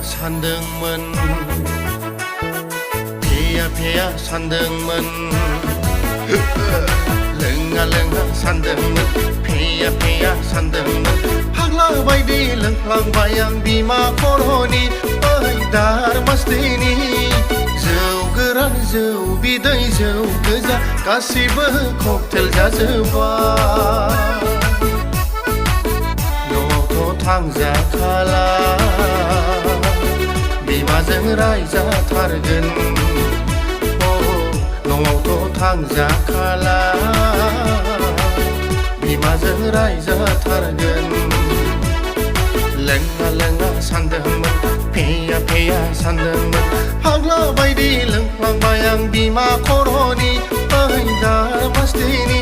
सानदोंमोन फेया सानदोंमोन लोङा सानदोंमोन फेया सानदोंमोन फाग्ला बायदि लोंफ्लांबाय आं बिमा खर'नि ओइ दारमास्टिनि जौ गोरान जौ बिदै जौ गोजा गासिबो ककटेल जाजोब्बाय न'आवथ' थांजाखाला बिमाजों रायजाथारगोन न'आवथ' थांजाखाला बिमाजों रायजाथारगोन लोङा सानदोंमोन फेया सानदोंमोन फाग्ला बायदि लोंफ्लांबाय आं बिमा खर'नि ओइ दारमास्टिनि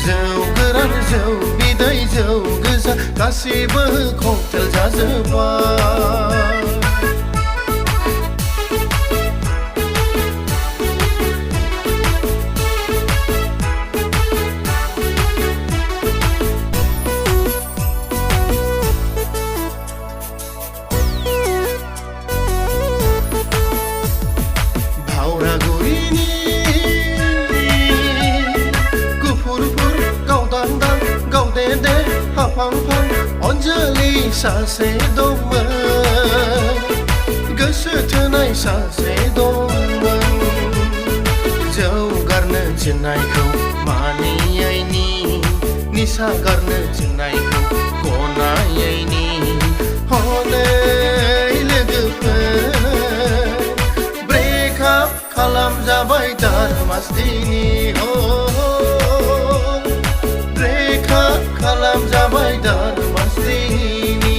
जौ गोरान जौ बिदै जौ गोजा गासिबो ककटेल जाजोब्बाय हाफांफां अनजालि सासे दंमोन गोसो थोनाय सासे दंमोन जौ गारनो थिननायखौ मानियैनि निसा गारनो थिननायखौ गनायैनि हनै लोगोफोर ब्रेकआप खालामजाबाय दारमास्टिनि खालामजाबाय दारमास्टिनि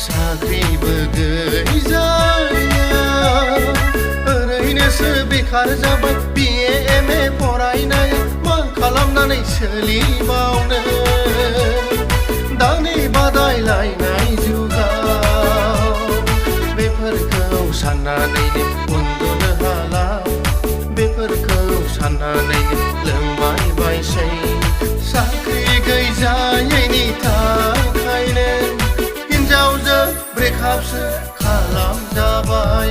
साख्रिबो गैजाया ओरैनोसो बेखार जाबाय BA MA फरायनाया मा खालामनानै सोलिबावनो दानि बादायलायनाय जुगाव बेफोरखौ साननानैनो उन्दुनो हाला बेफोरखौ साननानैनो लोंबाय बायसै साख्रि गैजायैनि थाखायनो हिनजावजों ब्रेकआपसो खालामजाबाय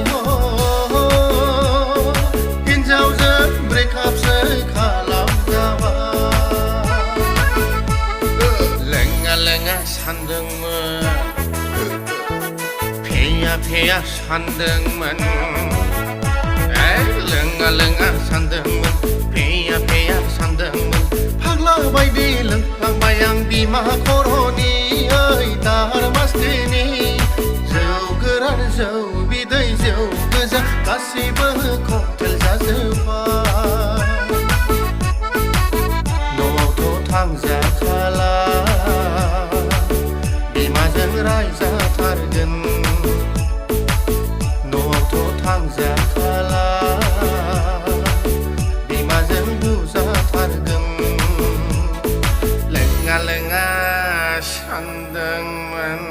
ब्रेकआपसो खालामजाबाय लोङा सानदोंमोन फेया सानदोंमोन लोङा सानदोंमोन फेया सानदोंमोन फाग्ला बायदि लोंफ्लांबाय आं बिमा खर'नि ओइ दारमास्टिनि जौ गोरान जौ बिदै जौ गोजा गासिबो ककटेल जाजोब्बाय न'आवथ' थांजाखाला बिमाजों रायजाथारगोन न'आवथ' थांजाखाला बिमाजों बुजाथारगोन लोङा सानदोंमोन